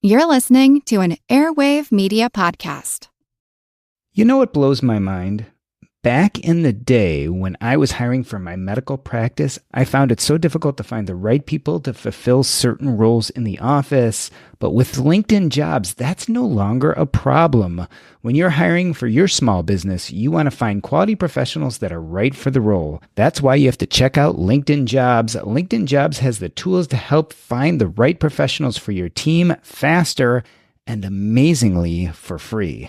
You're listening to an Airwave Media Podcast. You know what blows my mind? Back in the day when I was hiring for my medical practice, I found it so difficult to find the right people to fulfill certain roles in the office. But with LinkedIn Jobs, that's no longer a problem. When you're hiring for your small business, you want to find quality professionals that are right for the role. That's why you have to check out LinkedIn Jobs. LinkedIn Jobs has the tools to help find the right professionals for your team faster and amazingly for free.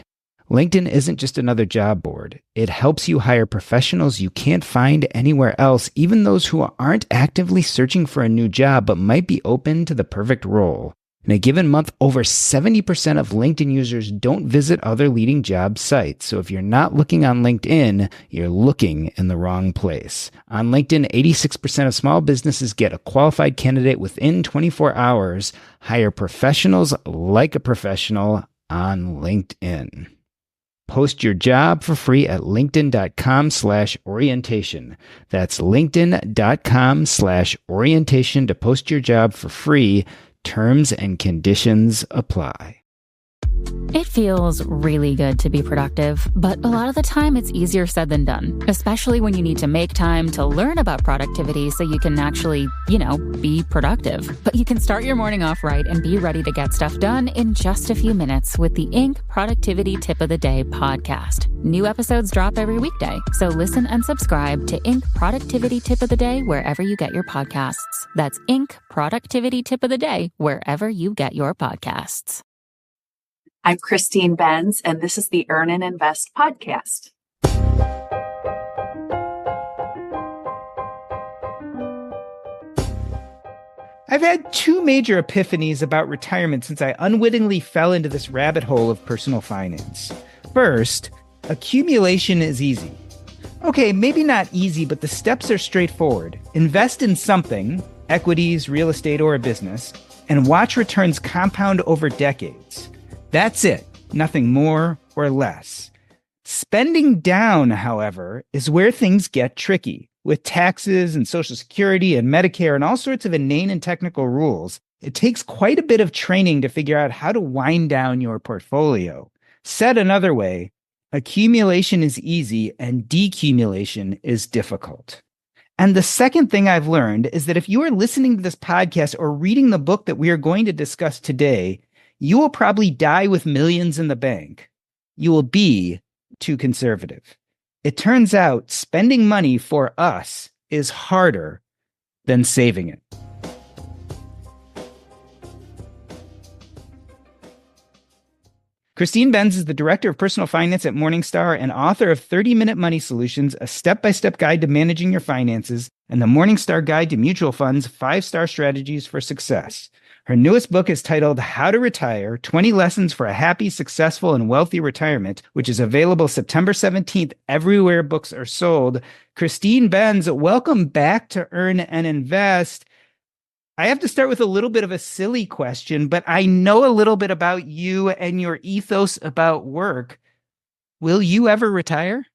LinkedIn isn't just another job board. It helps you hire professionals you can't find anywhere else, even those who aren't actively searching for a new job but might be open to the perfect role. In a given month, over 70% of LinkedIn users don't visit other leading job sites. So if you're not looking on LinkedIn, you're looking in the wrong place. On LinkedIn, 86% of small businesses get a qualified candidate within 24 hours. Hire professionals like a professional on LinkedIn. Post your job for free at linkedin.com/orientation. That's linkedin.com/orientation to post your job for free. Terms and conditions apply. It feels really good to be productive, but a lot of the time it's easier said than done, especially when you need to make time to learn about productivity so you can actually, be productive. But you can start your morning off right and be ready to get stuff done in just a few minutes with the Inc. Productivity Tip of the Day podcast. New episodes drop every weekday, so listen and subscribe to Inc. Productivity Tip of the Day wherever you get your podcasts. That's Inc. Productivity Tip of the Day wherever you get your podcasts. I'm Christine Benz, and this is the Earn and Invest podcast. I've had two major epiphanies about retirement since I unwittingly fell into this rabbit hole of personal finance. First, accumulation is easy. Okay, maybe not easy, but the steps are straightforward. Invest in something, equities, real estate, or a business, and watch returns compound over decades. That's it, nothing more or less. Spending down, however, is where things get tricky. With taxes and Social Security and Medicare and all sorts of inane and technical rules, it takes quite a bit of training to figure out how to wind down your portfolio. Said another way, accumulation is easy and decumulation is difficult. And the second thing I've learned is that if you are listening to this podcast or reading the book that we are going to discuss today, you will probably die with millions in the bank. You will be too conservative. It turns out spending money for us is harder than saving it. Christine Benz is the Director of Personal Finance at Morningstar and author of 30-Minute Money Solutions, a step-by-step guide to managing your finances, and the Morningstar Guide to Mutual Funds, 5-Star Strategies for Success. Her newest book is titled How to Retire, 20 Lessons for a Happy, Successful, and Wealthy Retirement, which is available September 17th everywhere books are sold. Christine Benz, welcome back to Earn and Invest. I have to start with a little bit of a silly question, but I know a little bit about you and your ethos about work. Will you ever retire?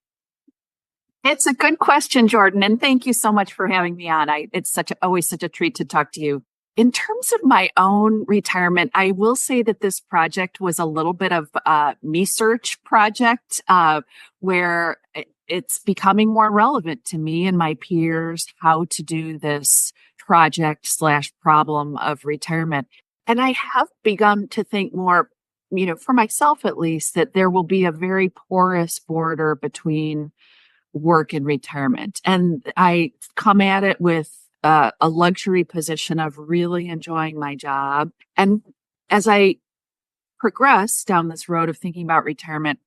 It's a good question, Jordan, and thank you so much for having me on. It's always such a treat to talk to you. In terms of my own retirement, I will say that this project was a little bit of a me-search project where it's becoming more relevant to me and my peers how to do this project/problem of retirement. And I have begun to think more, for myself at least, that there will be a very porous border between work and retirement. And I come at it with a luxury position of really enjoying my job. And as I progress down this road of thinking about retirement,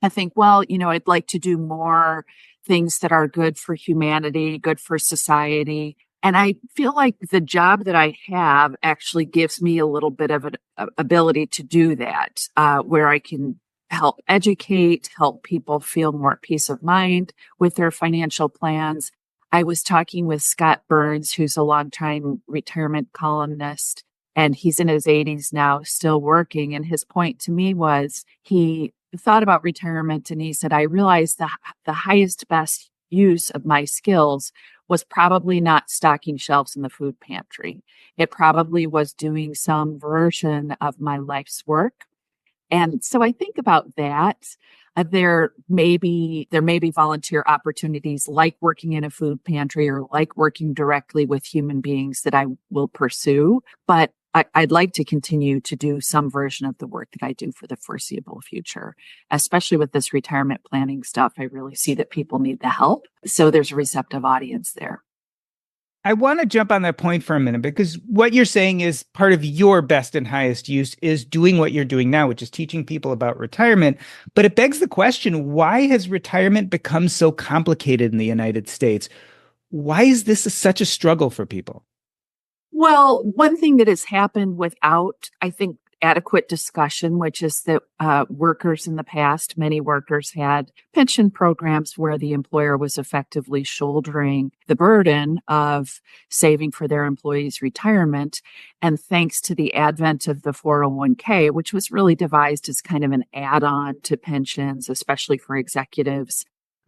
I think, I'd like to do more things that are good for humanity, good for society. And I feel like the job that I have actually gives me a little bit of an ability to do that, where I can help educate, help people feel more peace of mind with their financial plans. I was talking with Scott Burns, who's a longtime retirement columnist, and he's in his 80s now, still working. And his point to me was he thought about retirement and he said, I realized the highest, best use of my skills was probably not stocking shelves in the food pantry. It probably was doing some version of my life's work. And so I think about that. There may be volunteer opportunities like working in a food pantry or like working directly with human beings that I will pursue. But I'd like to continue to do some version of the work that I do for the foreseeable future, especially with this retirement planning stuff. I really see that people need the help. So there's a receptive audience there. I want to jump on that point for a minute because what you're saying is part of your best and highest use is doing what you're doing now, which is teaching people about retirement. But it begs the question, why has retirement become so complicated in the United States? Why is this such a struggle for people? Well, one thing that has happened without, I think, adequate discussion, which is that workers in the past, many workers had pension programs where the employer was effectively shouldering the burden of saving for their employees' retirement. And thanks to the advent of the 401k, which was really devised as kind of an add-on to pensions, especially for executives,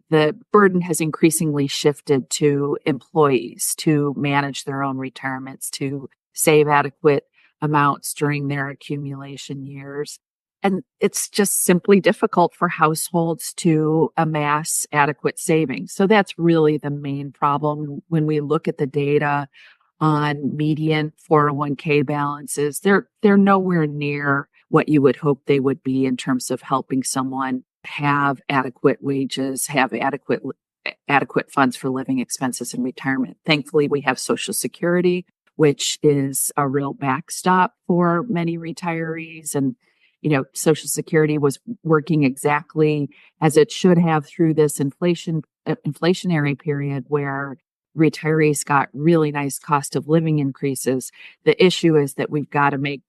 the burden has increasingly shifted to employees to manage their own retirements, to save adequate amounts during their accumulation years. And it's just simply difficult for households to amass adequate savings. So that's really the main problem when we look at the data on median 401k balances. They're nowhere near what you would hope they would be in terms of helping someone have adequate wages, have adequate funds for living expenses in retirement. Thankfully, we have Social Security, which is a real backstop for many retirees. And, Social Security was working exactly as it should have through this inflationary period where retirees got really nice cost of living increases. The issue is that we've got to make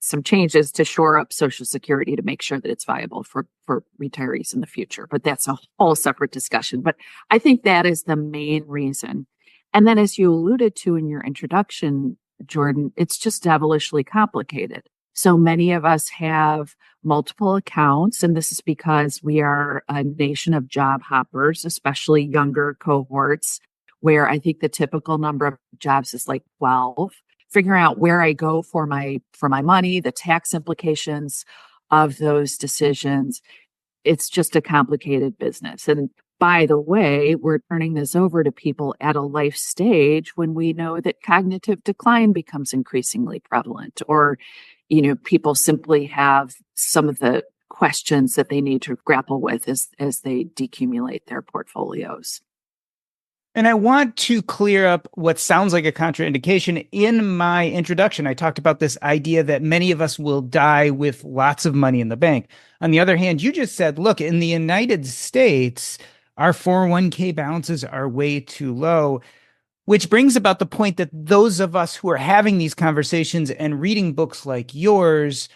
some changes to shore up Social Security to make sure that it's viable for retirees in the future. But that's a whole separate discussion. But I think that is the main reason. And then, as you alluded to in your introduction, Jordan, it's just devilishly complicated. So many of us have multiple accounts, and this is because we are a nation of job hoppers, especially younger cohorts, where I think the typical number of jobs is like 12. Figuring out where I go for my money, the tax implications of those decisions, it's just a complicated business. And by the way, we're turning this over to people at a life stage when we know that cognitive decline becomes increasingly prevalent, or, people simply have some of the questions that they need to grapple with as they decumulate their portfolios. And I want to clear up what sounds like a contraindication. In my introduction, I talked about this idea that many of us will die with lots of money in the bank. On the other hand, you just said, look, in the United States, our 401k balances are way too low, which brings about the point that those of us who are having these conversations and reading books like yours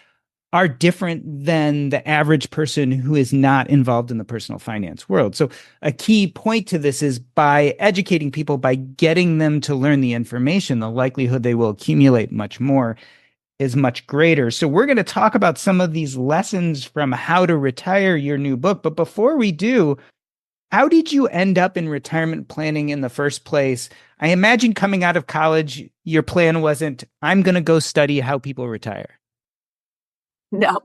are different than the average person who is not involved in the personal finance world. So a key point to this is by educating people, by getting them to learn the information, the likelihood they will accumulate much more is much greater. So we're going to talk about some of these lessons from How to Retire, your new book. But before we do, how did you end up in retirement planning in the first place? I imagine coming out of college, your plan wasn't, I'm going to go study how people retire. No,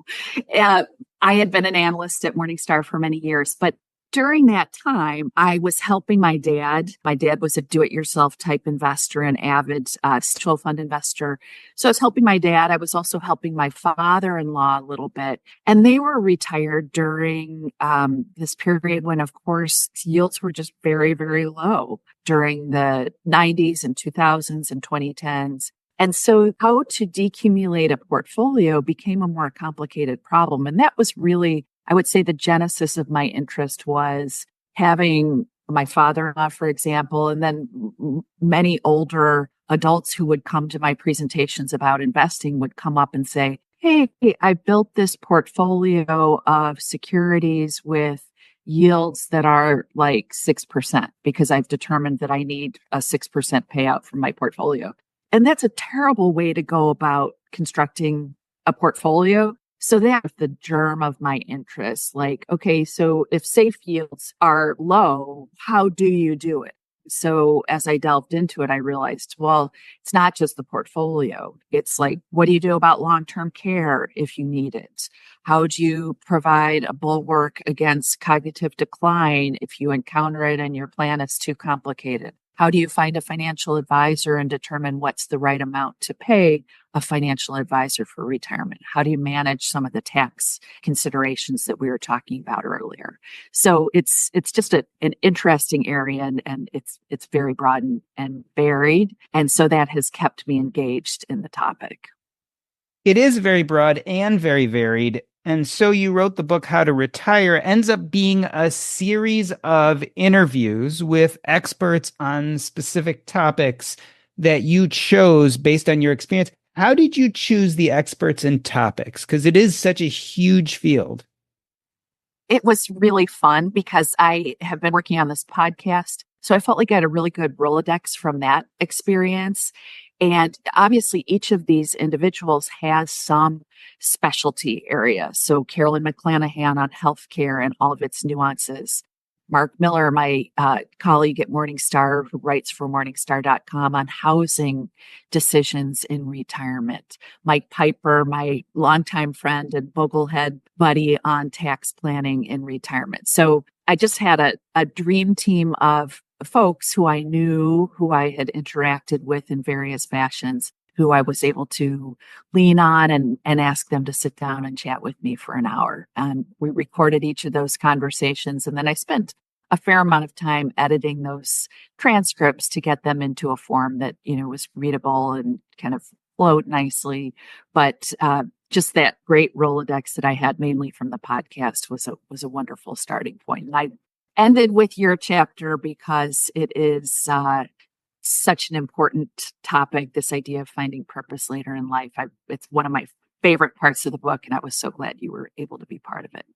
I had been an analyst at Morningstar for many years, but during that time, I was helping my dad. My dad was a do-it-yourself type investor, an avid mutual fund investor. So I was helping my dad. I was also helping my father-in-law a little bit. And they were retired during this period when, of course, yields were just very, very low during the 90s and 2000s and 2010s. And so how to decumulate a portfolio became a more complicated problem. And that was really, I would say, the genesis of my interest was having my father-in-law, for example, and then many older adults who would come to my presentations about investing would come up and say, hey, I built this portfolio of securities with yields that are like 6% because I've determined that I need a 6% payout from my portfolio. And that's a terrible way to go about constructing a portfolio. So that's the germ of my interest. Like, okay, so if safe yields are low, how do you do it? So as I delved into it, I realized, well, it's not just the portfolio. It's like, what do you do about long-term care if you need it? How do you provide a bulwark against cognitive decline if you encounter it and your plan is too complicated? How do you find a financial advisor and determine what's the right amount to pay a financial advisor for retirement? How do you manage some of the tax considerations that we were talking about earlier? So it's just an interesting area, and it's very broad and varied. And so that has kept me engaged in the topic. It is very broad and very varied. And so you wrote the book, How to Retire, ends up being a series of interviews with experts on specific topics that you chose based on your experience. How did you choose the experts and topics? Because it is such a huge field. It was really fun because I have been working on this podcast. So I felt like I had a really good Rolodex from that experience. And obviously, each of these individuals has some specialty area. So Carolyn McClanahan on healthcare and all of its nuances. Mark Miller, my colleague at Morningstar, who writes for Morningstar.com on housing decisions in retirement. Mike Piper, my longtime friend and Boglehead buddy on tax planning in retirement. So I just had a dream team of folks who I knew, who I had interacted with in various fashions, who I was able to lean on and ask them to sit down and chat with me for an hour. And we recorded each of those conversations. And then I spent a fair amount of time editing those transcripts to get them into a form that, was readable and kind of flowed nicely. But just that great Rolodex that I had mainly from the podcast was a wonderful starting point. And I ended with your chapter because it is such an important topic, this idea of finding purpose later in life. It's one of my favorite parts of the book, and I was so glad you were able to be part of it.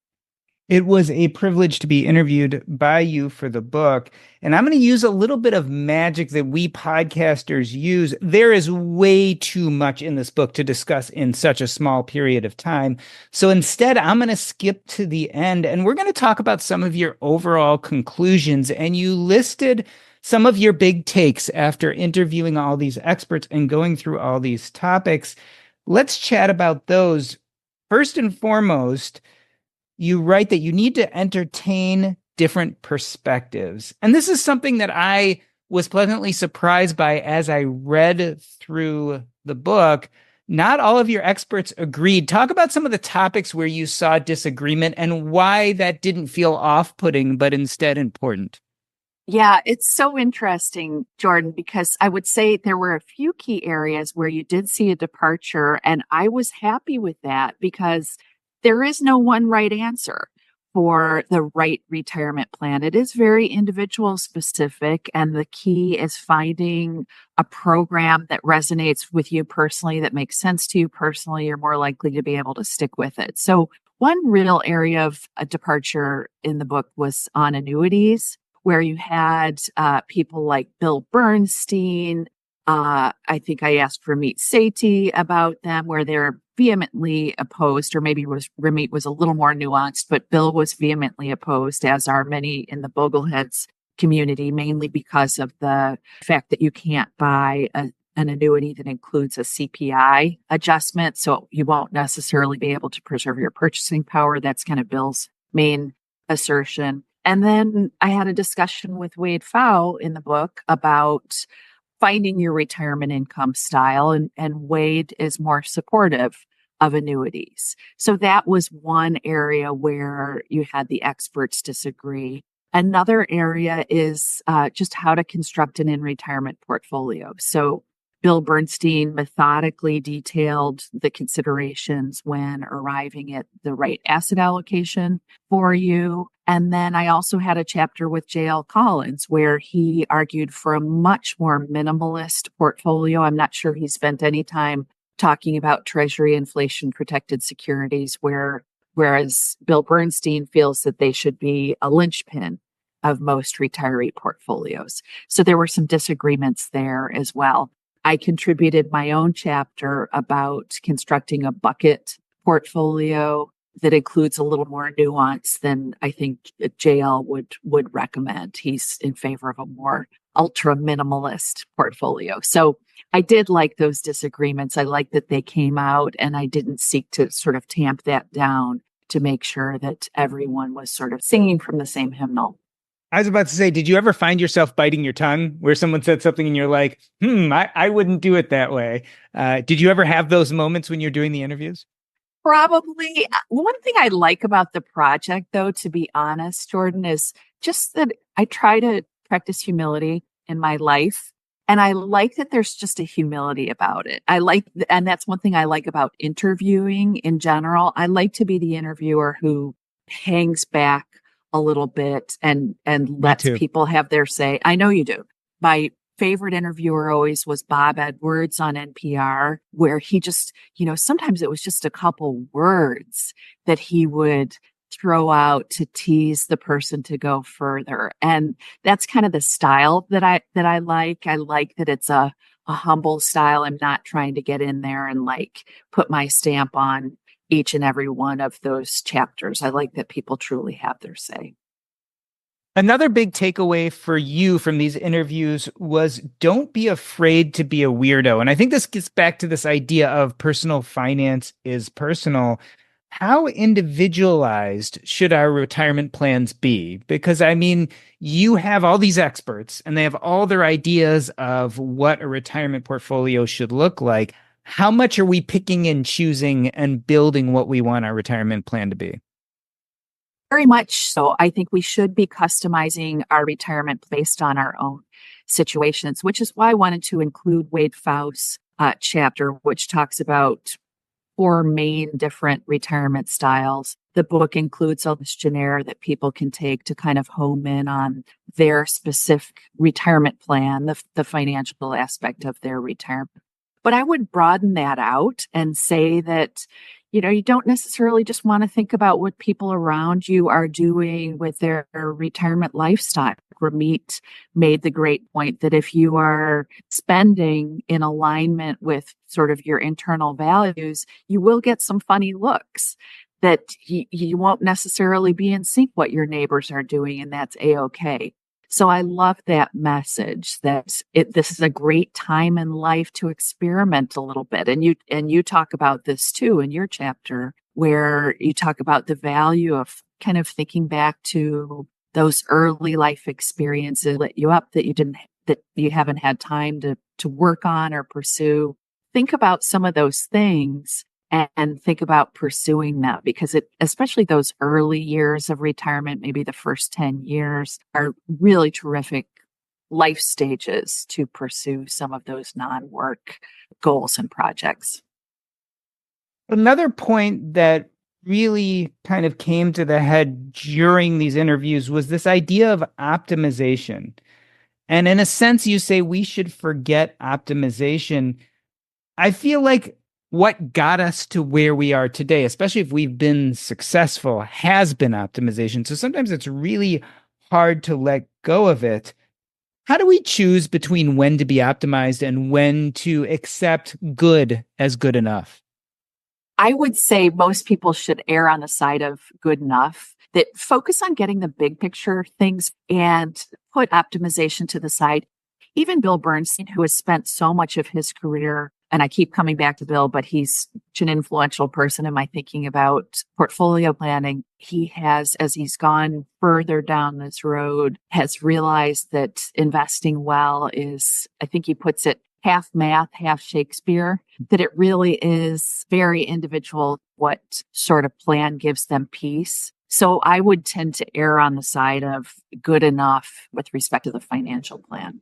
It was a privilege to be interviewed by you for the book. And I'm going to use a little bit of magic that we podcasters use. There is way too much in this book to discuss in such a small period of time. So instead, I'm going to skip to the end, and we're going to talk about some of your overall conclusions. And you listed some of your big takes after interviewing all these experts and going through all these topics. Let's chat about those. First and foremost, you write that you need to entertain different perspectives. And this is something that I was pleasantly surprised by as I read through the book. Not all of your experts agreed. Talk about some of the topics where you saw disagreement and why that didn't feel off-putting, but instead important. Yeah, it's so interesting, Jordan, because I would say there were a few key areas where you did see a departure, and I was happy with that because there is no one right answer for the right retirement plan. It is very individual specific, and the key is finding a program that resonates with you personally, that makes sense to you personally. You're more likely to be able to stick with it. So one real area of a departure in the book was on annuities, where you had people like Bill Bernstein. I think I asked Ramit Sethi about them, where they're vehemently opposed, or maybe Ramit was a little more nuanced, but Bill was vehemently opposed, as are many in the Bogleheads community, mainly because of the fact that you can't buy an annuity that includes a CPI adjustment. So you won't necessarily be able to preserve your purchasing power. That's kind of Bill's main assertion. And then I had a discussion with Wade Pfau in the book about finding your retirement income style, and Wade is more supportive of annuities. So that was one area where you had the experts disagree. Another area is just how to construct an in-retirement portfolio. So Bill Bernstein methodically detailed the considerations when arriving at the right asset allocation for you. And then I also had a chapter with J.L. Collins where he argued for a much more minimalist portfolio. I'm not sure he spent any time talking about Treasury inflation protected securities, whereas Bill Bernstein feels that they should be a linchpin of most retiree portfolios. So there were some disagreements there as well. I contributed my own chapter about constructing a bucket portfolio that includes a little more nuance than I think JL would recommend. He's in favor of a more ultra minimalist portfolio. So I did like those disagreements. I like that they came out, and I didn't seek to sort of tamp that down to make sure that everyone was sort of singing from the same hymnal. I was about to say, did you ever find yourself biting your tongue where someone said something and you're like, I wouldn't do it that way? Did you ever have those moments when you're doing the interviews? Probably. One thing I like about the project, though, to be honest, Jordan, is just that I try to practice humility in my life. And I like that there's just a humility about it. And that's one thing I like about interviewing in general. I like to be the interviewer who hangs back a little bit and lets people have their say. I know you do. My favorite interviewer always was Bob Edwards on NPR, where he just, sometimes it was just a couple words that he would throw out to tease the person to go further. And that's kind of the style that I like. I like that it's a humble style. I'm not trying to get in there and put my stamp on each and every one of those chapters. I like that people truly have their say. Another big takeaway for you from these interviews was don't be afraid to be a weirdo. And I think this gets back to this idea of personal finance is personal. How individualized should our retirement plans be? Because you have all these experts and they have all their ideas of what a retirement portfolio should look like. How much are we picking and choosing and building what we want our retirement plan to be? Very much so. I think we should be customizing our retirement based on our own situations, which is why I wanted to include Wade Pfau's chapter, which talks about 4 main different retirement styles. The book includes a questionnaire that people can take to kind of home in on their specific retirement plan, the financial aspect of their retirement. But I would broaden that out and say that, you don't necessarily just want to think about what people around you are doing with their retirement lifestyle. Ramit made the great point that if you are spending in alignment with sort of your internal values, you will get some funny looks that you won't necessarily be in sync what your neighbors are doing, and that's A-okay. So I love that message that this is a great time in life to experiment a little bit. And you talk about this too in your chapter, where you talk about the value of kind of thinking back to those early life experiences lit you up that you haven't had time to work on or pursue. Think about some of those things and think about pursuing them, because especially those early years of retirement, maybe the first 10 years, are really terrific life stages to pursue some of those non-work goals and projects. Another point that really kind of came to the head during these interviews was this idea of optimization. And in a sense, you say we should forget optimization. I feel like what got us to where we are today, especially if we've been successful, has been optimization. So sometimes it's really hard to let go of it. How do we choose between when to be optimized and when to accept good as good enough? I would say most people should err on the side of good enough, that focus on getting the big picture things and put optimization to the side. Even Bill Bernstein, who has spent so much of his career, and I keep coming back to Bill, but he's such an influential person in my thinking about portfolio planning. He has, as he's gone further down this road, has realized that investing well is, I think he puts it, half math, half Shakespeare, that it really is very individual what sort of plan gives them peace. So I would tend to err on the side of good enough with respect to the financial plan.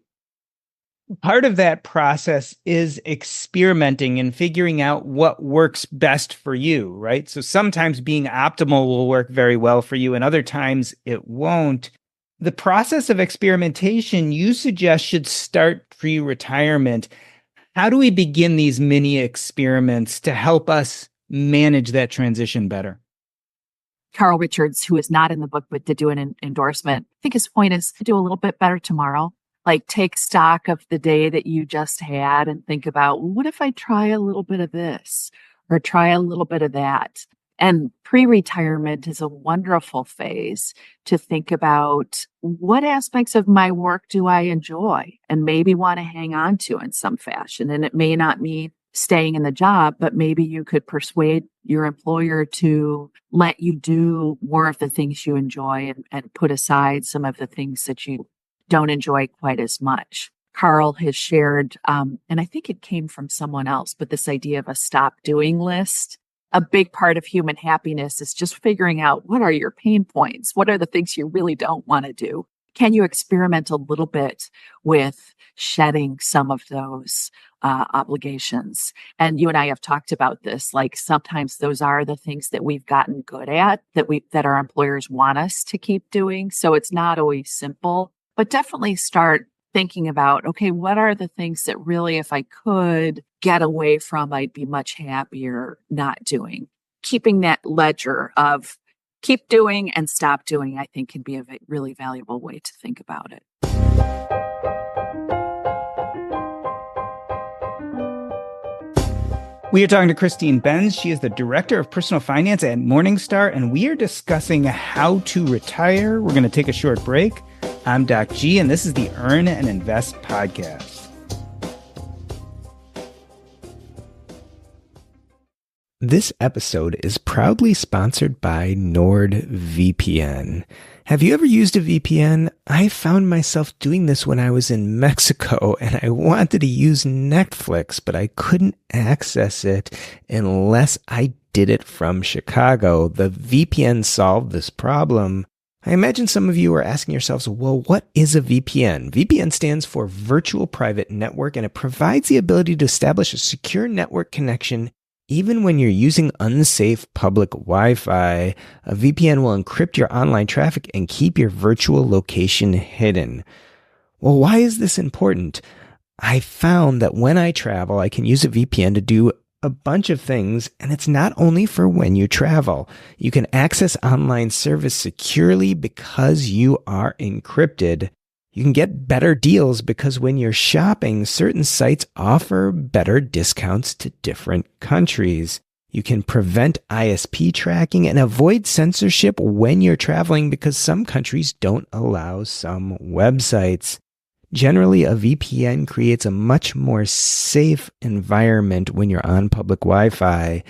Part of that process is experimenting and figuring out what works best for you, right? So sometimes being optimal will work very well for you, and other times it won't. The process of experimentation you suggest should start pre-retirement. How do we begin these mini experiments to help us manage that transition better? Carl Richards, who is not in the book, but did do an endorsement, I think his point is to do a little bit better tomorrow. Like, take stock of the day that you just had and think about, what if I try a little bit of this or try a little bit of that? And pre-retirement is a wonderful phase to think about what aspects of my work do I enjoy and maybe want to hang on to in some fashion. And it may not mean staying in the job, but maybe you could persuade your employer to let you do more of the things you enjoy and put aside some of the things that you don't enjoy quite as much. Carl has shared, and I think it came from someone else, but this idea of a stop doing list. A big part of human happiness is just figuring out what are your pain points? What are the things you really don't want to do? Can you experiment a little bit with shedding some of those obligations? And you and I have talked about this, like sometimes those are the things that we've gotten good at, that our employers want us to keep doing. So it's not always simple, but definitely start thinking about, okay, what are the things that really, if I could get away from, I'd be much happier not doing. Keeping that ledger of keep doing and stop doing, I think can be a really valuable way to think about it. We are talking to Christine Benz. She is the Director of Personal Finance at Morningstar, and we are discussing how to retire. We're going to take a short break. I'm Doc G, and this is the Earn and Invest podcast. This episode is proudly sponsored by NordVPN. Have you ever used a VPN? I found myself doing this when I was in Mexico, and I wanted to use Netflix, but I couldn't access it unless I did it from Chicago. The VPN solved this problem. I imagine some of you are asking yourselves, well, what is a VPN? VPN stands for Virtual Private Network, and it provides the ability to establish a secure network connection even when you're using unsafe public Wi-Fi. A VPN will encrypt your online traffic and keep your virtual location hidden. Well, why is this important? I found that when I travel, I can use a VPN to do a bunch of things, and it's not only for when you travel. You can access online service securely because you are encrypted. You can get better deals because when you're shopping, certain sites offer better discounts to different countries. You can prevent ISP tracking and avoid censorship when you're traveling because some countries don't allow some websites. Generally, a VPN creates a much more safe environment when you're on public Wi-Fi.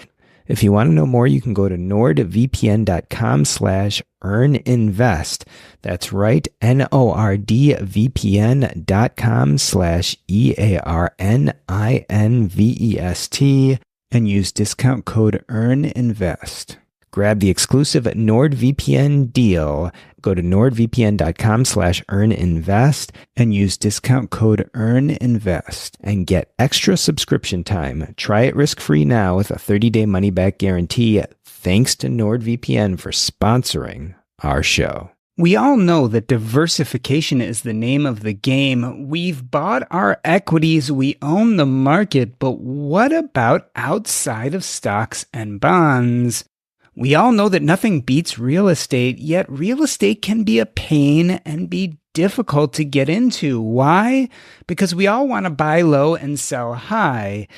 If you want to know more, you can go to nordvpn.com/earninvest. That's right, nordvpn.com/EARNINVEST and use discount code EARNINVEST. Grab the exclusive NordVPN deal. Go to nordvpn.com/earninvest and use discount code EARNINVEST and get extra subscription time. Try it risk-free now with a 30-day money-back guarantee. Thanks to NordVPN for sponsoring our show. We all know that diversification is the name of the game. We've bought our equities, we own the market, but what about outside of stocks and bonds? We all know that nothing beats real estate, yet real estate can be a pain and be difficult to get into. Why? Because we all want to buy low and sell high.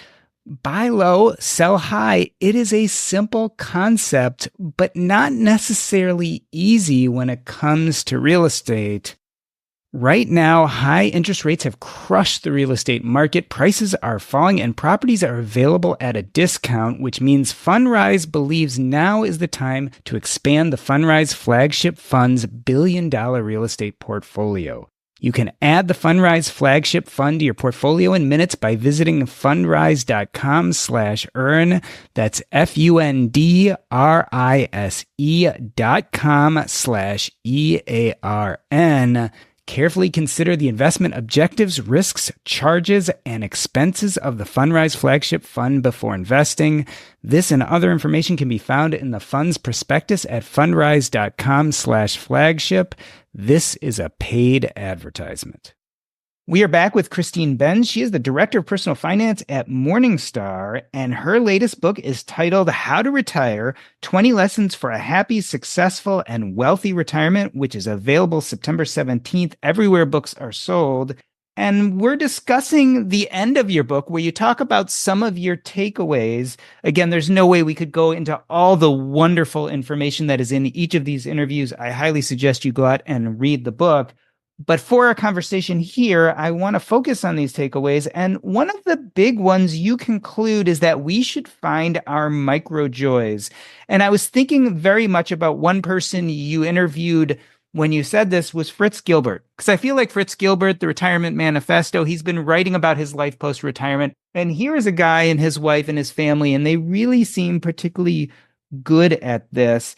Buy low, sell high. It is a simple concept, but not necessarily easy when it comes to real estate. Right now, high interest rates have crushed the real estate market. Prices are falling and properties are available at a discount, which means Fundrise believes now is the time to expand the Fundrise flagship fund's billion-dollar real estate portfolio. You can add the Fundrise flagship fund to your portfolio in minutes by visiting fundrise.com/earn. That's fundrise.com/EARN. Carefully consider the investment objectives, risks, charges, and expenses of the Fundrise flagship fund before investing. This and other information can be found in the fund's prospectus at fundrise.com/flagship. This is a paid advertisement. We are back with Christine Benz. She is the Director of Personal Finance at Morningstar, and her latest book is titled How to Retire, 20 Lessons for a Happy, Successful, and Wealthy Retirement, which is available September 17th everywhere books are sold. And we're discussing the end of your book where you talk about some of your takeaways. Again, there's no way we could go into all the wonderful information that is in each of these interviews. I highly suggest you go out and read the book. But for our conversation here, I want to focus on these takeaways. And one of the big ones you conclude is that we should find our micro joys. And I was thinking very much about one person you interviewed when you said this was Fritz Gilbert, because I feel like Fritz Gilbert, the Retirement Manifesto, he's been writing about his life post-retirement. And here is a guy and his wife and his family, and they really seem particularly good at this.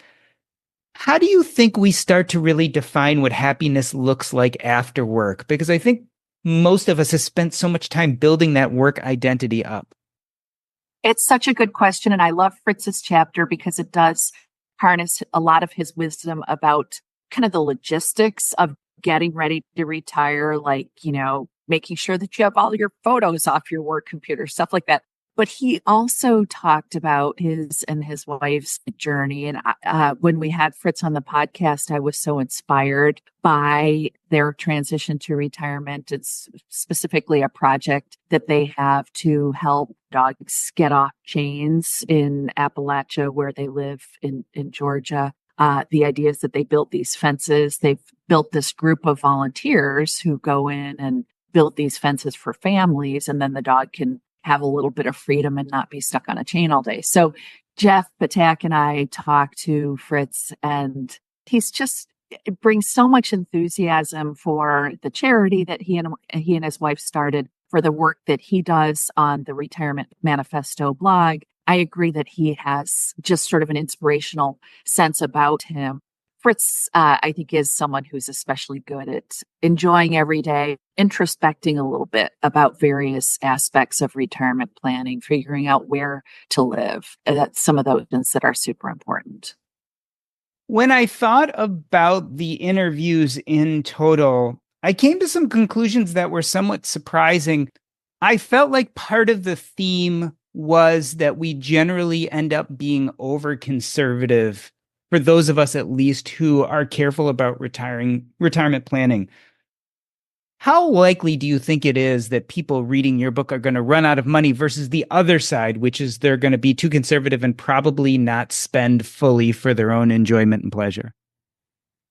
How do you think we start to really define what happiness looks like after work? Because I think most of us have spent so much time building that work identity up. It's such a good question. And I love Fritz's chapter because it does harness a lot of his wisdom about kind of the logistics of getting ready to retire, like, making sure that you have all your photos off your work computer, stuff like that. But he also talked about his and his wife's journey. And when we had Fritz on the podcast, I was so inspired by their transition to retirement. It's specifically a project that they have to help dogs get off chains in Appalachia, where they live in Georgia. The idea is that they built these fences. They've built this group of volunteers who go in and build these fences for families, and then the dog can have a little bit of freedom and not be stuck on a chain all day. So Jeff Patak and I talked to Fritz, and it brings so much enthusiasm for the charity that he and his wife started, for the work that he does on the Retirement Manifesto blog. I agree that he has just sort of an inspirational sense about him. Fritz, I think, is someone who's especially good at enjoying every day, introspecting a little bit about various aspects of retirement planning, figuring out where to live. That's some of those things that are super important. When I thought about the interviews in total, I came to some conclusions that were somewhat surprising. I felt like part of the theme was that we generally end up being over conservative, for those of us at least who are careful about retirement planning. How likely do you think it is that people reading your book are going to run out of money versus the other side, which is they're going to be too conservative and probably not spend fully for their own enjoyment and pleasure?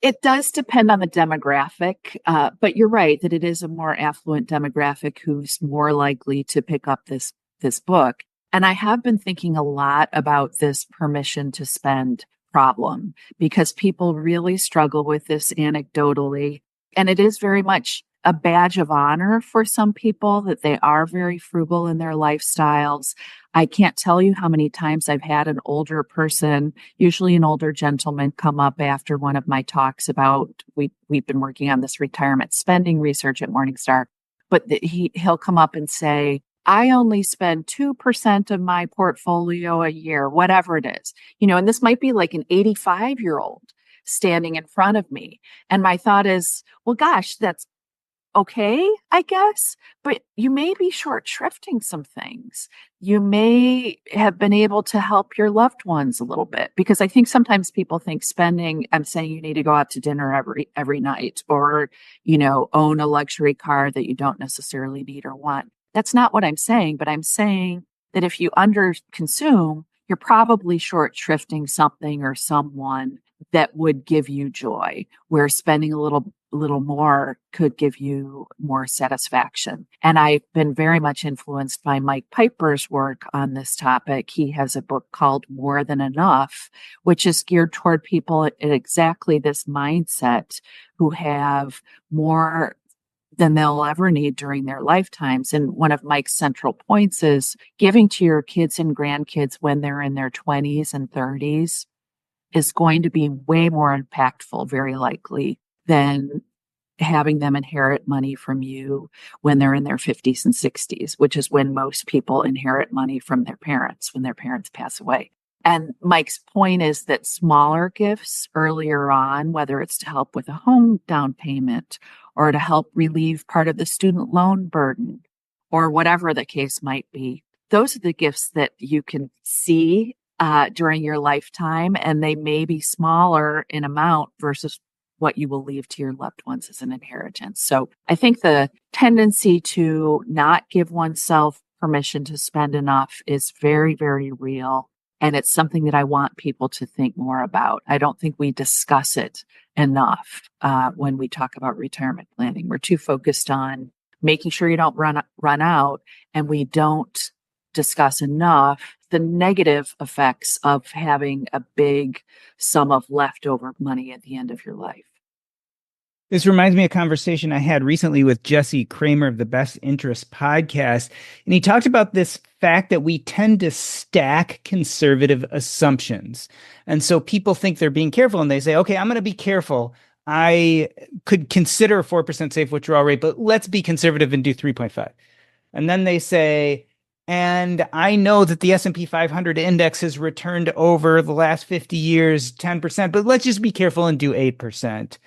It does depend on the demographic, but you're right that it is a more affluent demographic who's more likely to pick up this book. And I have been thinking a lot about this permission to spend problem, because people really struggle with this anecdotally. And it is very much a badge of honor for some people that they are very frugal in their lifestyles. I can't tell you how many times I've had an older person, usually an older gentleman, come up after one of my talks about, we've been working on this retirement spending research at Morningstar, but he'll come up and say, I only spend 2% of my portfolio a year, whatever it is, and this might be like an 85-year-old standing in front of me. And my thought is, well, gosh, that's okay, I guess, but you may be short shrifting some things. You may have been able to help your loved ones a little bit, because I think sometimes people think spending, I'm saying you need to go out to dinner every night, or, own a luxury car that you don't necessarily need or want. That's not what I'm saying, but I'm saying that if you underconsume, you're probably short shrifting something or someone that would give you joy, where spending a little more could give you more satisfaction. And I've been very much influenced by Mike Piper's work on this topic. He has a book called More Than Enough, which is geared toward people at exactly this mindset, who have more than they'll ever need during their lifetimes. And one of Mike's central points is giving to your kids and grandkids when they're in their 20s and 30s is going to be way more impactful, very likely, than having them inherit money from you when they're in their 50s and 60s, which is when most people inherit money from their parents, when their parents pass away. And Mike's point is that smaller gifts earlier on, whether it's to help with a home down payment or to help relieve part of the student loan burden, or whatever the case might be, those are the gifts that you can see during your lifetime, and they may be smaller in amount versus what you will leave to your loved ones as an inheritance. So I think the tendency to not give oneself permission to spend enough is very, very real. And it's something that I want people to think more about. I don't think we discuss it enough when we talk about retirement planning. We're too focused on making sure you don't run out, and we don't discuss enough the negative effects of having a big sum of leftover money at the end of your life. This reminds me of a conversation I had recently with Jesse Kramer of the Best Interest podcast. And he talked about this fact that we tend to stack conservative assumptions. And so people think they're being careful and they say, okay, I'm going to be careful. I could consider a 4% safe withdrawal rate, but let's be conservative and do 3.5. And then they say, and I know that the S&P 500 index has returned over the last 50 years 10%, but let's just be careful and do 8%.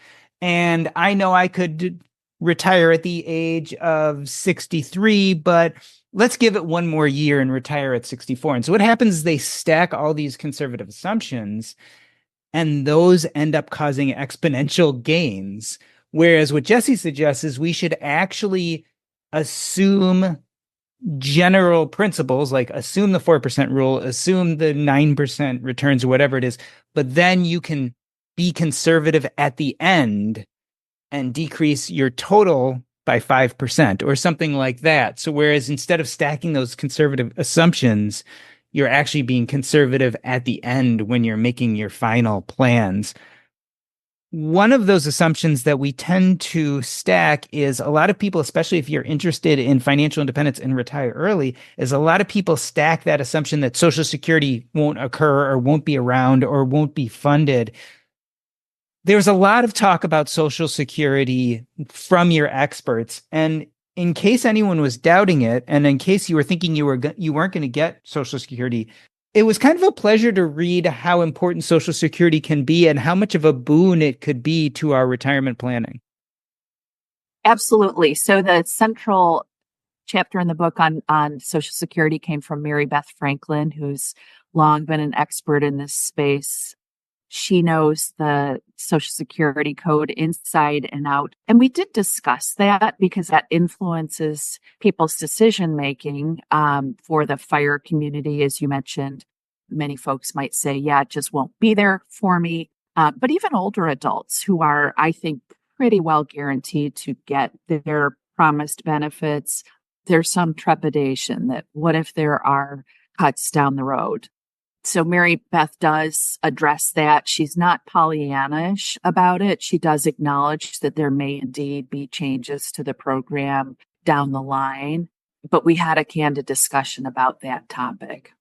And I know I could retire at the age of 63, but let's give it one more year and retire at 64. And so what happens is they stack all these conservative assumptions, and those end up causing exponential gains. Whereas what Jesse suggests is we should actually assume general principles, like assume the 4% rule, assume the 9% returns or whatever it is, but then you can be conservative at the end and decrease your total by 5% or something like that. So whereas instead of stacking those conservative assumptions, you're actually being conservative at the end when you're making your final plans. One of those assumptions that we tend to stack is a lot of people, especially if you're interested in financial independence and retire early, is a lot of people stack that assumption that Social Security won't occur or won't be around or won't be funded. There's a lot of talk about Social Security from your experts. And in case anyone was doubting it, and in case you were thinking you weren't going to get Social Security, it was kind of a pleasure to read how important Social Security can be and how much of a boon it could be to our retirement planning. Absolutely. So the central chapter in the book on Social Security came from Mary Beth Franklin, who's long been an expert in this space. She knows the Social Security code inside and out. And we did discuss that because that influences people's decision making for the FIRE community, as you mentioned. Many folks might say, yeah, it just won't be there for me. But even older adults who are, I think, pretty well guaranteed to get their promised benefits, there's some trepidation that what if there are cuts down the road? So Mary Beth does address that. She's not Pollyannish about it. She does acknowledge that there may indeed be changes to the program down the line, but we had a candid discussion about that topic.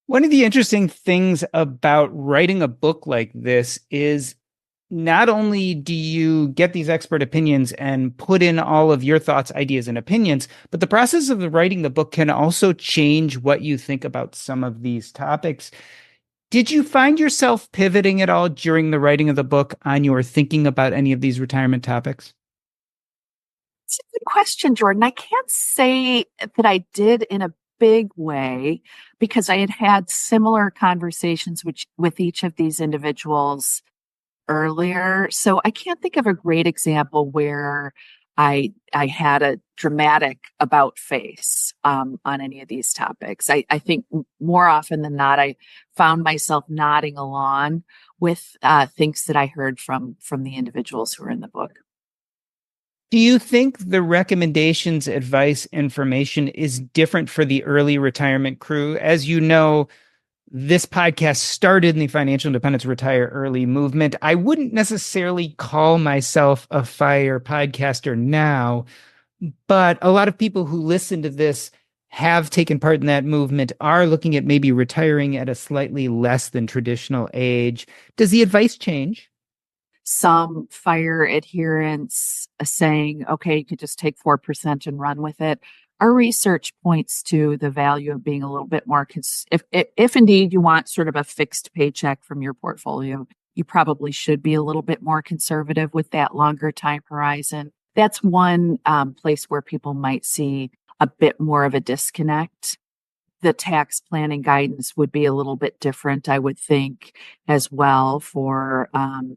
One of the interesting things about writing a book like this is not only do you get these expert opinions and put in all of your thoughts, ideas, and opinions, but the process of writing the book can also change what you think about some of these topics. Did you find yourself pivoting at all during the writing of the book on your thinking about any of these retirement topics? It's a good question, Jordan. I can't say that I did in a big way because I had had similar conversations with each of these individuals earlier. So I can't think of a great example where I had a dramatic about face on any of these topics. I think more often than not, I found myself nodding along with things that I heard from the individuals who were in the book. Do you think the recommendations, advice, information is different for the early retirement crew? As you know, this podcast started in the financial independence retire early movement. I wouldn't necessarily call myself a FIRE podcaster now, but a lot of people who listen to this have taken part in that movement, are looking at maybe retiring at a slightly less than traditional age. Does the advice change? Some FIRE adherents saying, okay, you could just take 4% and run with it. Our research points to the value of being a little bit more, if indeed you want sort of a fixed paycheck from your portfolio, you probably should be a little bit more conservative with that longer time horizon. That's one place where people might see a bit more of a disconnect. the tax planning guidance would be a little bit different, I would think, as well for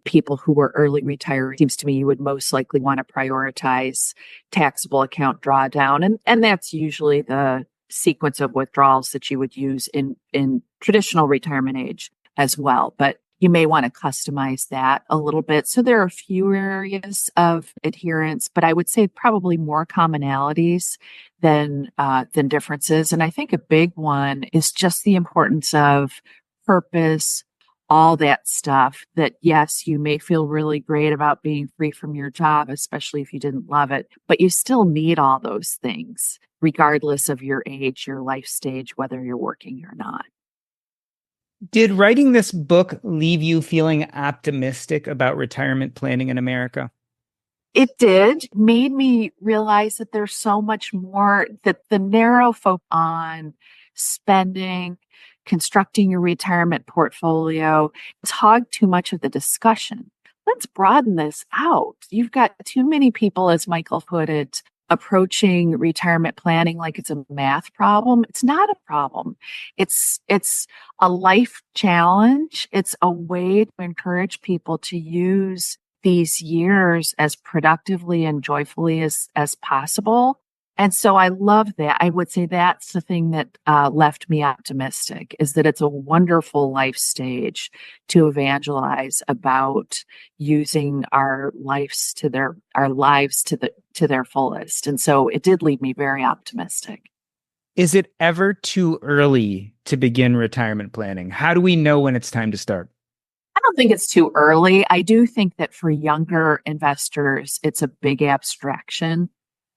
people who were early retirees. It seems to me you would most likely want to prioritize taxable account drawdown. And that's usually the sequence of withdrawals that you would use in traditional retirement age as well. But you may want to customize that a little bit. So there are a few areas of adherence, but I would say probably more commonalities than differences. And I think a big one is just the importance of purpose, all that stuff that, yes, you may feel really great about being free from your job, especially if you didn't love it, but you still need all those things, regardless of your age, your life stage, whether you're working or not. Did writing this book leave you feeling optimistic about retirement planning in America? It did. Made me realize that there's so much more, that the narrow focus on spending, constructing your retirement portfolio, it's hogged too much of the discussion. Let's broaden this out. You've got too many people, as Michael put it, approaching retirement planning like it's a math problem. It's not a problem. It's a life challenge. It's a way to encourage people to use these years as productively and joyfully as possible. And so I love that. I would say that's the thing that left me optimistic, is that it's a wonderful life stage to evangelize about using our lives to their fullest. And so it did leave me very optimistic. Is it ever too early to begin retirement planning? How do we know when it's time to start? I don't think it's too early. I do think that for younger investors, it's a big abstraction.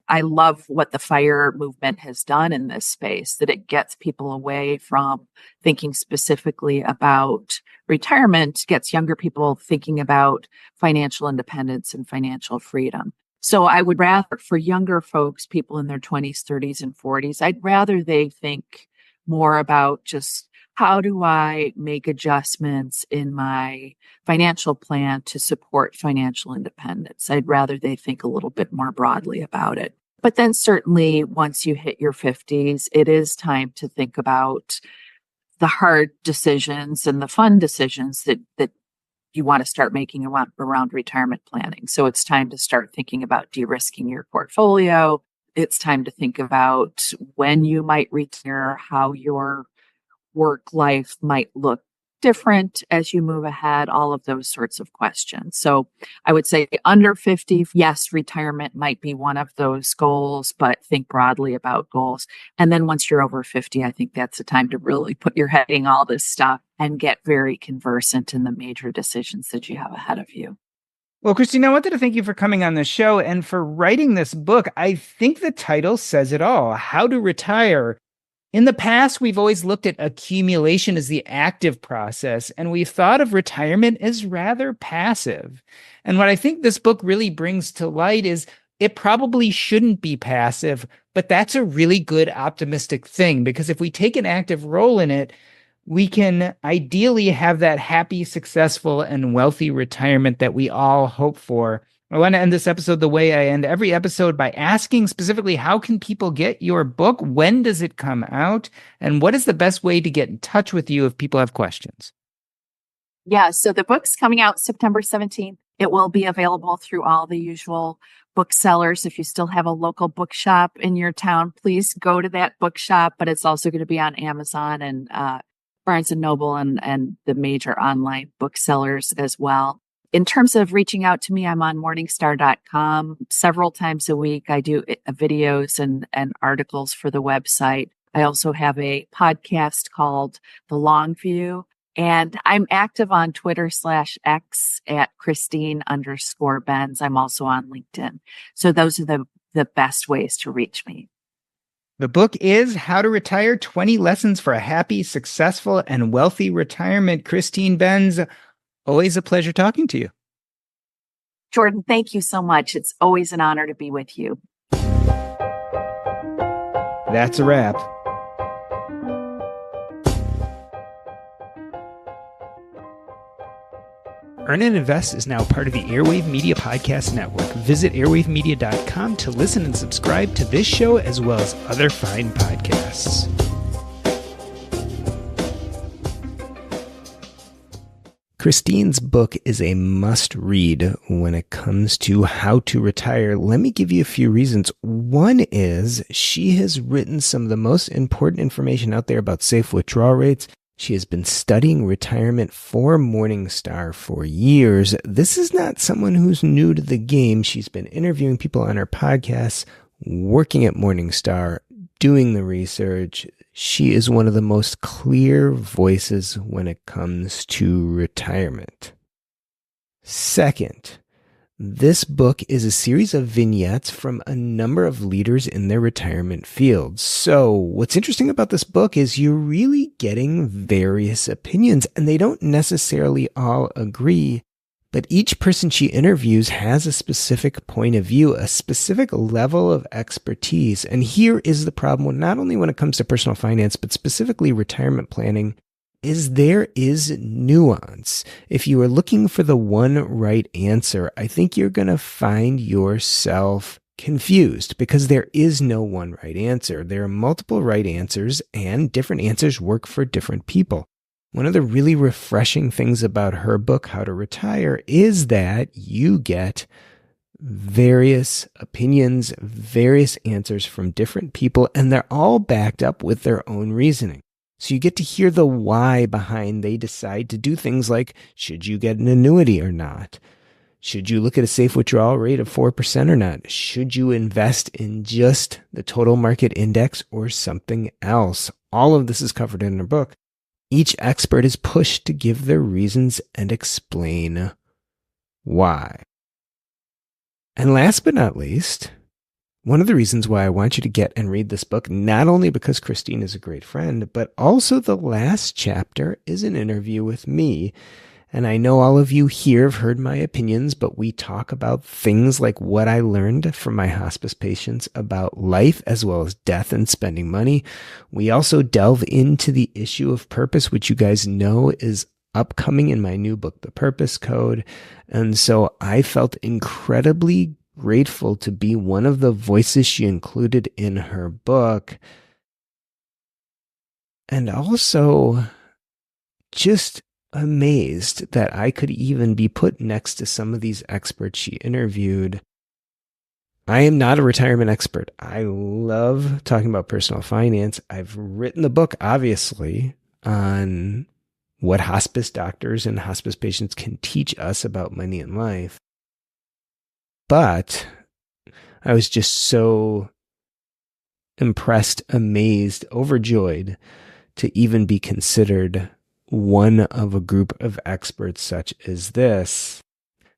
I love what the FIRE movement has done in this space, that it gets people away from thinking specifically about retirement, gets younger people thinking about financial independence and financial freedom. So I would rather, for younger folks, people in their 20s, 30s, and 40s, I'd rather they think more about just, how do I make adjustments in my financial plan to support financial independence? I'd rather they think a little bit more broadly about it. But then certainly once you hit your 50s, it is time to think about the hard decisions and the fun decisions that you want to start making around retirement planning. So it's time to start thinking about de-risking your portfolio. It's time to think about when you might retire, how your work life might look different as you move ahead, all of those sorts of questions. So I would say under 50, yes, retirement might be one of those goals, but think broadly about goals. And then once you're over 50, I think that's the time to really put your head in all this stuff and get very conversant in the major decisions that you have ahead of you. Well, Christine, I wanted to thank you for coming on the show and for writing this book. I think the title says it all: How to Retire. In the past, we've always looked at accumulation as the active process, and we've thought of retirement as rather passive. And what I think this book really brings to light is it probably shouldn't be passive, but that's a really good optimistic thing, because if we take an active role in it, we can ideally have that happy, successful, and wealthy retirement that we all hope for. I want to end this episode the way I end every episode, by asking specifically, how can people get your book? When does it come out? And what is the best way to get in touch with you if people have questions? Yeah, so the book's coming out September 17th. It will be available through all the usual booksellers. If you still have a local bookshop in your town, please go to that bookshop. But it's also going to be on Amazon and Barnes & Noble and the major online booksellers as well. In terms of reaching out to me, I'm on Morningstar.com several times a week. I do videos and articles for the website. I also have a podcast called The Long View, and I'm active on Twitter/X at Christine_Benz. I'm also on LinkedIn. So those are the best ways to reach me. The book is How to Retire: 20 Lessons for a Happy, Successful, and Wealthy Retirement. Christine Benz, always a pleasure talking to you. Jordan, thank you so much. It's always an honor to be with you. That's a wrap. Earn and Invest is now part of the Airwave Media Podcast Network. Visit airwavemedia.com to listen and subscribe to this show as well as other fine podcasts. Christine's book is a must-read when it comes to how to retire. Let me give you a few reasons. One is she has written some of the most important information out there about safe withdrawal rates. She has been studying retirement for Morningstar for years. This is not someone who's new to the game. She's been interviewing people on her podcasts, working at Morningstar, doing the research. She is one of the most clear voices when it comes to retirement. Second, this book is a series of vignettes from a number of leaders in their retirement field. So what's interesting about this book is you're really getting various opinions, and they don't necessarily all agree. But each person she interviews has a specific point of view, a specific level of expertise. And here is the problem, not only when it comes to personal finance, but specifically retirement planning, is there is nuance. If you are looking for the one right answer, I think you're going to find yourself confused because there is no one right answer. There are multiple right answers, and different answers work for different people. One of the really refreshing things about her book, How to Retire, is that you get various opinions, various answers from different people, and they're all backed up with their own reasoning. So you get to hear the why behind they decide to do things like, should you get an annuity or not? Should you look at a safe withdrawal rate of 4% or not? Should you invest in just the total market index or something else? All of this is covered in her book. Each expert is pushed to give their reasons and explain why. And last but not least, one of the reasons why I want you to get and read this book, not only because Christine is a great friend, but also the last chapter is an interview with me. And I know all of you here have heard my opinions, but we talk about things like what I learned from my hospice patients about life as well as death and spending money. We also delve into the issue of purpose, which you guys know is upcoming in my new book, The Purpose Code. And so I felt incredibly grateful to be one of the voices she included in her book. And also just amazed that I could even be put next to some of these experts she interviewed. I am not a retirement expert. I love talking about personal finance. I've written the book, obviously, on what hospice doctors and hospice patients can teach us about money and life. But I was just so impressed, amazed, overjoyed to even be considered one of a group of experts such as this.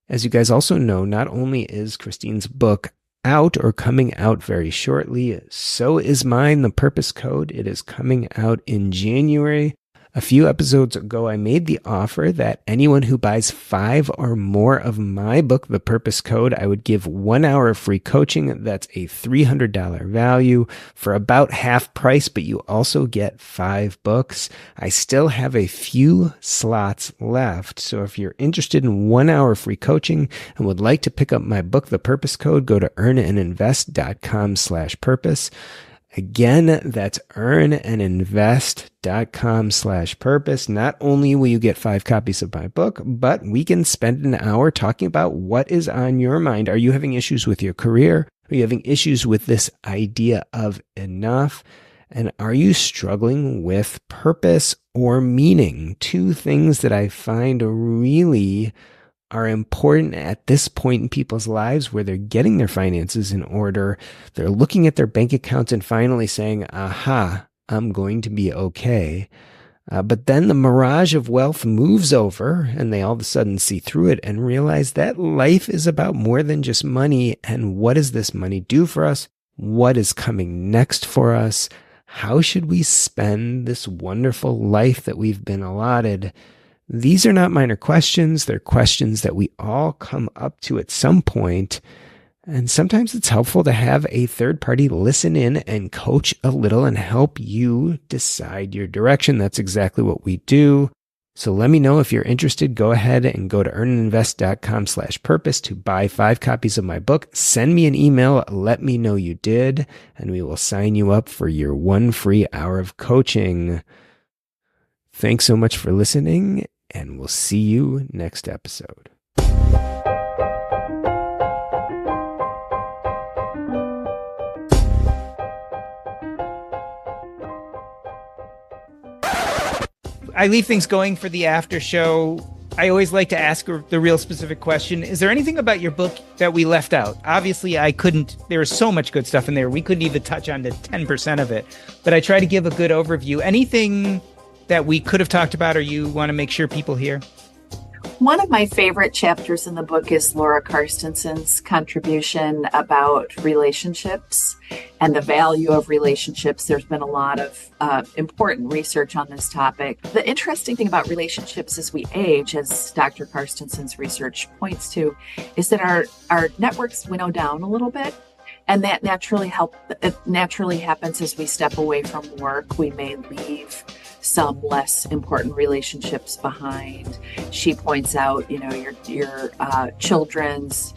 As you guys also know, not only is Christine's book out or coming out very shortly, so is mine, The Purpose Code. It is coming out in January. A few episodes ago, I made the offer that anyone who buys 5 or more of my book, The Purpose Code, I would give 1 hour of free coaching. That's a $300 value for about half price, but you also get 5 books. I still have a few slots left. So if you're interested in 1 hour free coaching and would like to pick up my book, The Purpose Code, go to earnandinvest.com/purpose. Again, that's earnandinvest.com/purpose. Not only will you get 5 copies of my book, but we can spend an hour talking about what is on your mind. Are you having issues with your career? Are you having issues with this idea of enough? And are you struggling with purpose or meaning? 2 things that I find really are important at this point in people's lives where they're getting their finances in order. They're looking at their bank accounts and finally saying, aha, I'm going to be okay. But then the mirage of wealth moves over and they all of a sudden see through it and realize that life is about more than just money. And what does this money do for us? What is coming next for us? How should we spend this wonderful life that we've been allotted? These are not minor questions. They're questions that we all come up to at some point. And sometimes it's helpful to have a third party listen in and coach a little and help you decide your direction. That's exactly what we do. So let me know if you're interested. Go ahead and go to earnandinvest.com/purpose to buy 5 copies of my book. Send me an email. Let me know you did, and we will sign you up for your 1 free hour of coaching. Thanks so much for listening. and we'll see you next episode. I leave things going for the after show. I always like to ask the real specific question. Is there anything about your book that we left out? Obviously, there was so much good stuff in there. We couldn't even touch on the 10% of it, but I try to give a good overview. Anything that we could have talked about or you want to make sure people hear? One of my favorite chapters in the book is Laura Carstenson's contribution about relationships and the value of relationships. There's been a lot of important research on this topic. The interesting thing about relationships as we age, as Dr. Carstenson's research points to, is that our networks winnow down a little bit. And that naturally happens as we step away from work. We may leave some less important relationships behind. She points out, your children's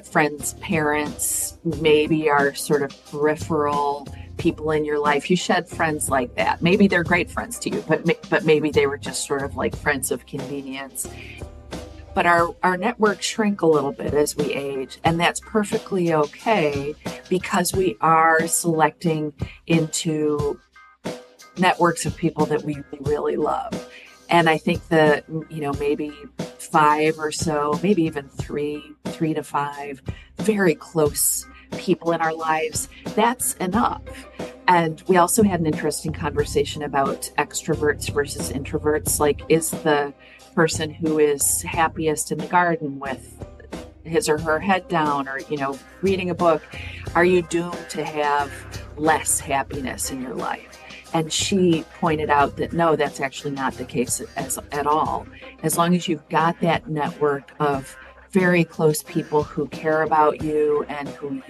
friends, parents, maybe are sort of peripheral people in your life. You shed friends like that. Maybe they're great friends to you, but maybe they were just sort of like friends of convenience. But our networks shrink a little bit as we age, and that's perfectly okay because we are selecting into networks of people that we really love. And I think that, maybe 5 or so, maybe even 3 to 5 very close people in our lives, that's enough. And we also had an interesting conversation about extroverts versus introverts. Like, is the person who is happiest in the garden with his or her head down or, reading a book, are you doomed to have less happiness in your life? And she pointed out that no, that's actually not the case at all. As long as you've got that network of very close people who care about you and who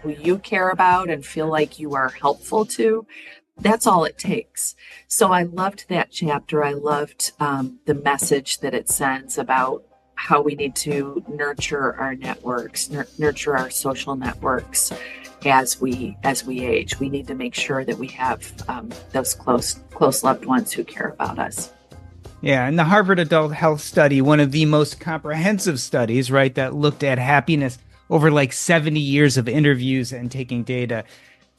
you care about and feel like you are helpful to, that's all it takes. So I loved that chapter. I loved the message that it sends about how we need to nurture our networks, nurture our social networks as we age. We need to make sure that we have those close loved ones who care about us. Yeah, and the Harvard Adult Health Study, one of the most comprehensive studies, right, that looked at happiness over like 70 years of interviews and taking data.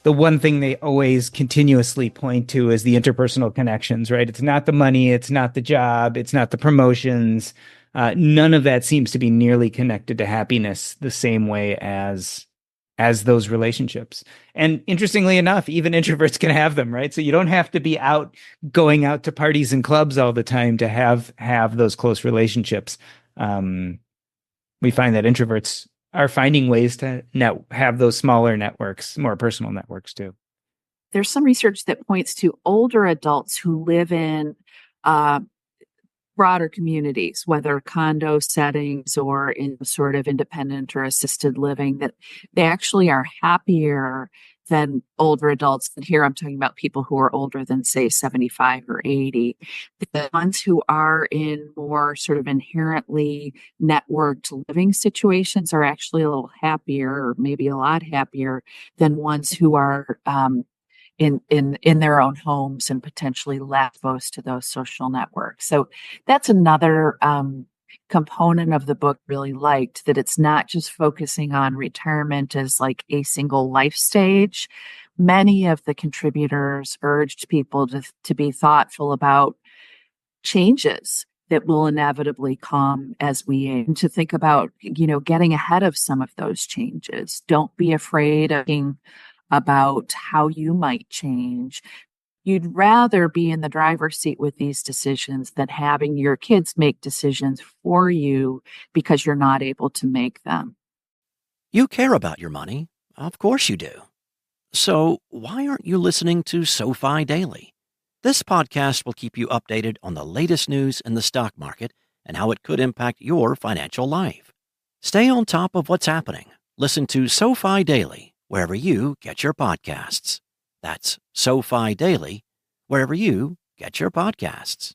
The one thing they always continuously point to is the interpersonal connections, right? It's not the money, it's not the job, it's not the promotions. None of that seems to be nearly connected to happiness the same way as those relationships. And interestingly enough, even introverts can have them, right? So you don't have to be going out to parties and clubs all the time to have those close relationships. We find that introverts are finding ways to have those smaller networks, more personal networks too. There's some research that points to older adults who live in broader communities, whether condo settings or in sort of independent or assisted living, that they actually are happier than older adults. And here I'm talking about people who are older than, say, 75 or 80. The ones who are in more sort of inherently networked living situations are actually a little happier, or maybe a lot happier, than ones who are in their own homes and potentially less exposed to those social networks. So that's another component of the book really liked, that it's not just focusing on retirement as like a single life stage. Many of the contributors urged people to be thoughtful about changes that will inevitably come as we aim, to think about, getting ahead of some of those changes. Don't be afraid of being about how you might change. You'd rather be in the driver's seat with these decisions than having your kids make decisions for you because you're not able to make them. You care about your money. Of course you do. So why aren't you listening to SoFi Daily? This podcast will keep you updated on the latest news in the stock market and how it could impact your financial life. Stay on top of what's happening. Listen to SoFi Daily wherever you get your podcasts. That's SoFi Daily, wherever you get your podcasts.